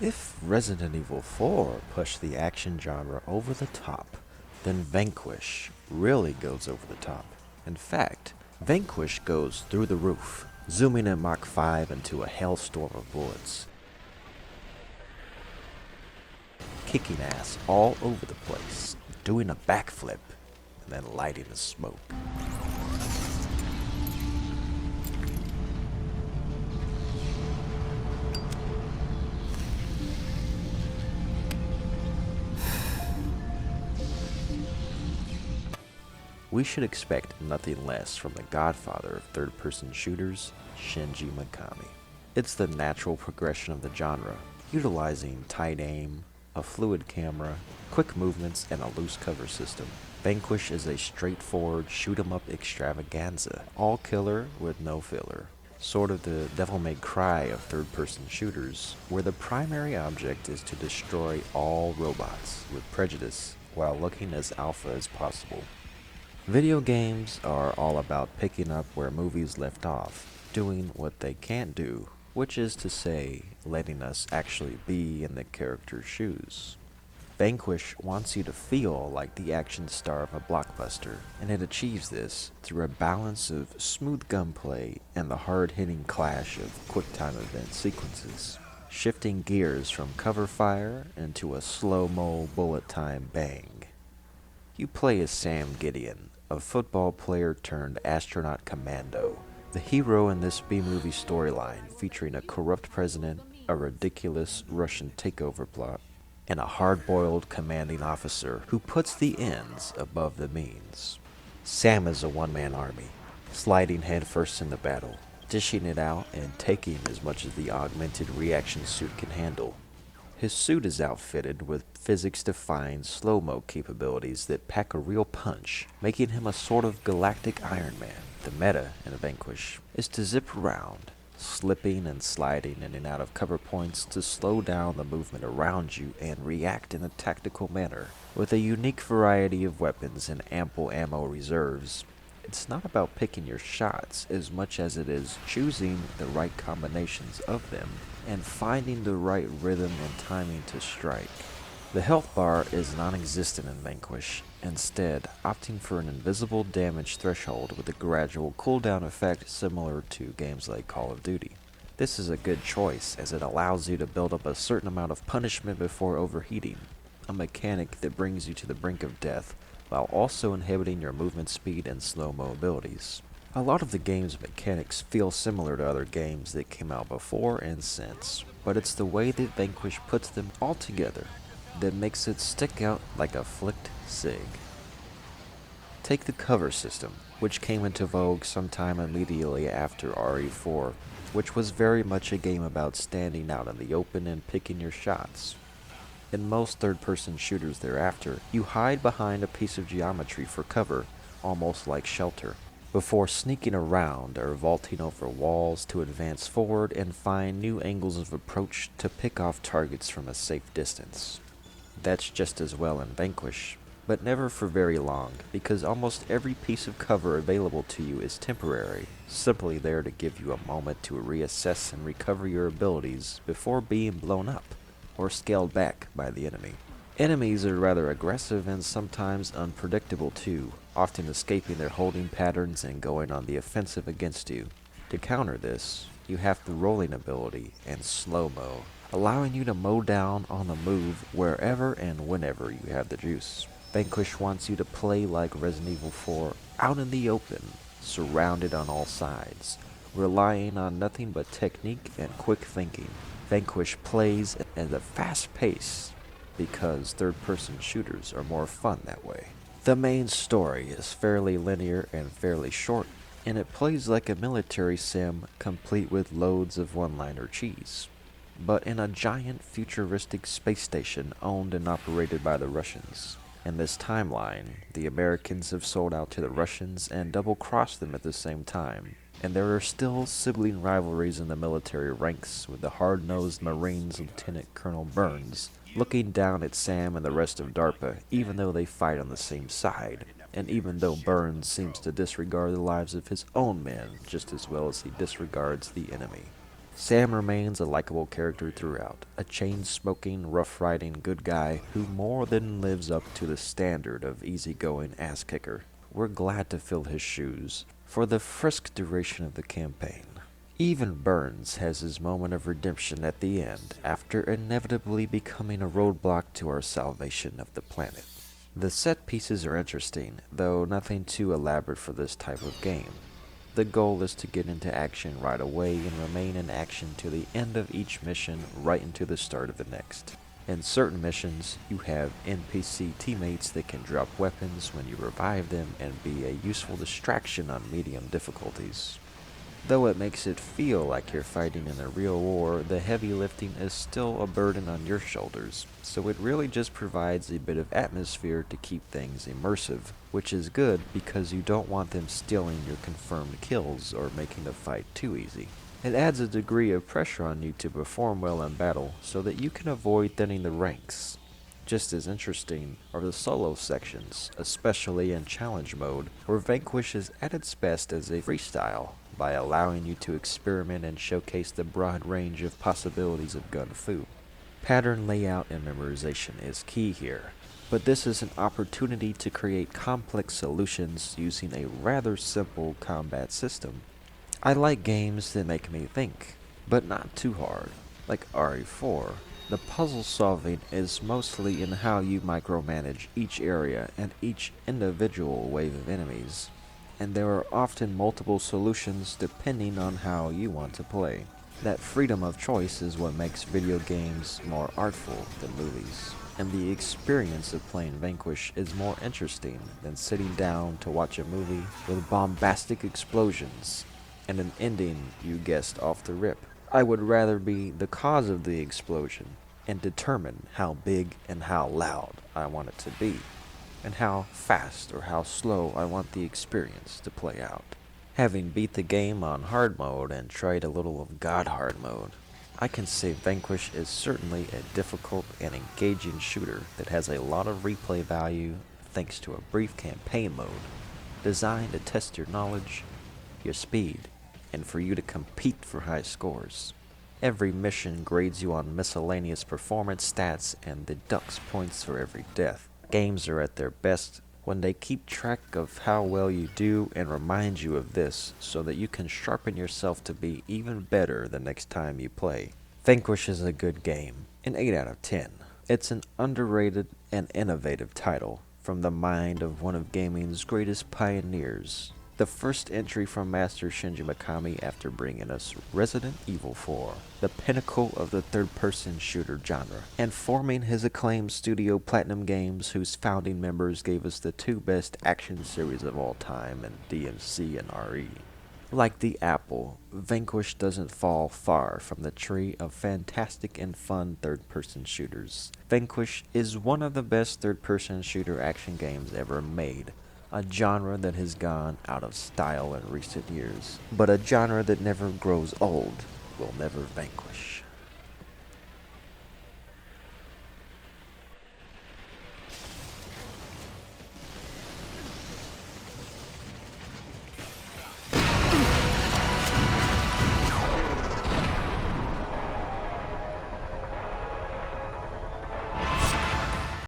If Resident Evil 4 pushed the action genre over the top, then Vanquish really goes over the top. In fact, Vanquish goes through the roof, zooming in Mach 5 into a hailstorm of bullets, kicking ass all over the place, doing a backflip, and then lighting the smoke. We should expect nothing less from the godfather of third-person shooters, Shinji Mikami. It's the natural progression of the genre, utilizing tight aim, a fluid camera, quick movements, and a loose cover system. Vanquish is a straightforward shoot-'em-up extravaganza, all killer with no filler. Sort of the devil-may-cry of third-person shooters, where the primary object is to destroy all robots with prejudice while looking as alpha as possible. Video games are all about picking up where movies left off, doing what they can't do, which is to say, letting us actually be in the character's shoes. Vanquish wants you to feel like the action star of a blockbuster, and it achieves this through a balance of smooth gunplay and the hard-hitting clash of quick-time event sequences, shifting gears from cover fire into a slow-mo bullet-time bang. You play as Sam Gideon, a football player turned astronaut commando, the hero in this B-movie storyline featuring a corrupt president, a ridiculous Russian takeover plot, and a hard-boiled commanding officer who puts the ends above the means. Sam is a one-man army, sliding headfirst into battle, dishing it out and taking as much as the augmented reaction suit can handle. His suit is outfitted with physics-defying slow-mo capabilities that pack a real punch, making him a sort of galactic Iron Man. The meta in Vanquish is to zip around, slipping and sliding in and out of cover points to slow down the movement around you and react in a tactical manner. With a unique variety of weapons and ample ammo reserves, it's not about picking your shots as much as it is choosing the right combinations of them and finding the right rhythm and timing to strike. The health bar is non-existent in Vanquish, instead opting for an invisible damage threshold with a gradual cooldown effect similar to games like Call of Duty. This is a good choice as it allows you to build up a certain amount of punishment before overheating, a mechanic that brings you to the brink of death while also inhibiting your movement speed and slow-mo abilities. A lot of the game's mechanics feel similar to other games that came out before and since, but it's the way that Vanquish puts them all together that makes it stick out like a flicked cig. Take the cover system, which came into vogue sometime immediately after RE4, which was very much a game about standing out in the open and picking your shots. In most third-person shooters thereafter, you hide behind a piece of geometry for cover, almost like shelter, before sneaking around or vaulting over walls to advance forward and find new angles of approach to pick off targets from a safe distance. That's just as well in Vanquish, but never for very long, because almost every piece of cover available to you is temporary, simply there to give you a moment to reassess and recover your abilities before being blown up or scaled back by the enemy. Enemies are rather aggressive and sometimes unpredictable too, often escaping their holding patterns and going on the offensive against you. To counter this, you have the rolling ability and slow-mo, allowing you to mow down on the move wherever and whenever you have the juice. Vanquish wants you to play like Resident Evil 4, out in the open, surrounded on all sides, relying on nothing but technique and quick thinking. Vanquish plays at a fast pace because third-person shooters are more fun that way. The main story is fairly linear and fairly short, and it plays like a military sim complete with loads of one-liner cheese, but in a giant futuristic space station owned and operated by the Russians. In this timeline, the Americans have sold out to the Russians and double-crossed them at the same time, and there are still sibling rivalries in the military ranks, with the hard-nosed Marines Lieutenant Colonel Burns looking down at Sam and the rest of DARPA, even though they fight on the same side, and even though Burns seems to disregard the lives of his own men just as well as he disregards the enemy. Sam remains a likable character throughout, a chain-smoking, rough-riding good guy who more than lives up to the standard of easygoing ass-kicker. We're glad to fill his shoes for the frisk duration of the campaign. Even Burns has his moment of redemption at the end, after inevitably becoming a roadblock to our salvation of the planet. The set pieces are interesting, though nothing too elaborate for this type of game. The goal is to get into action right away and remain in action to the end of each mission, right into the start of the next. In certain missions, you have NPC teammates that can drop weapons when you revive them and be a useful distraction on medium difficulties. Though it makes it feel like you're fighting in a real war, the heavy lifting is still a burden on your shoulders, so it really just provides a bit of atmosphere to keep things immersive, which is good because you don't want them stealing your confirmed kills or making the fight too easy. It adds a degree of pressure on you to perform well in battle so that you can avoid thinning the ranks. Just as interesting are the solo sections, especially in challenge mode, where Vanquish is at its best as a freestyle, by allowing you to experiment and showcase the broad range of possibilities of gun fu. Pattern layout and memorization is key here, but this is an opportunity to create complex solutions using a rather simple combat system. I like games that make me think, but not too hard, like RE4. The puzzle solving is mostly in how you micromanage each area and each individual wave of enemies, and there are often multiple solutions depending on how you want to play. That freedom of choice is what makes video games more artful than movies, and the experience of playing Vanquish is more interesting than sitting down to watch a movie with bombastic explosions and an ending you guessed off the rip. I would rather be the cause of the explosion and determine how big and how loud I want it to be, and how fast or how slow I want the experience to play out. Having beat the game on hard mode and tried a little of God hard mode, I can say Vanquish is certainly a difficult and engaging shooter that has a lot of replay value thanks to a brief campaign mode designed to test your knowledge, your speed, and for you to compete for high scores. Every mission grades you on miscellaneous performance stats and deducts points for every death. Games are at their best when they keep track of how well you do and remind you of this so that you can sharpen yourself to be even better the next time you play. Vanquish is a good game, an 8 out of 10. It's an underrated and innovative title from the mind of one of gaming's greatest pioneers. The first entry from Master Shinji Mikami after bringing us Resident Evil 4, the pinnacle of the third-person shooter genre, and forming his acclaimed studio Platinum Games, whose founding members gave us the two best action series of all time in DMC and RE. Like the apple, Vanquish doesn't fall far from the tree of fantastic and fun third-person shooters. Vanquish is one of the best third-person shooter action games ever made, a genre that has gone out of style in recent years, but a genre that never grows old will never vanquish.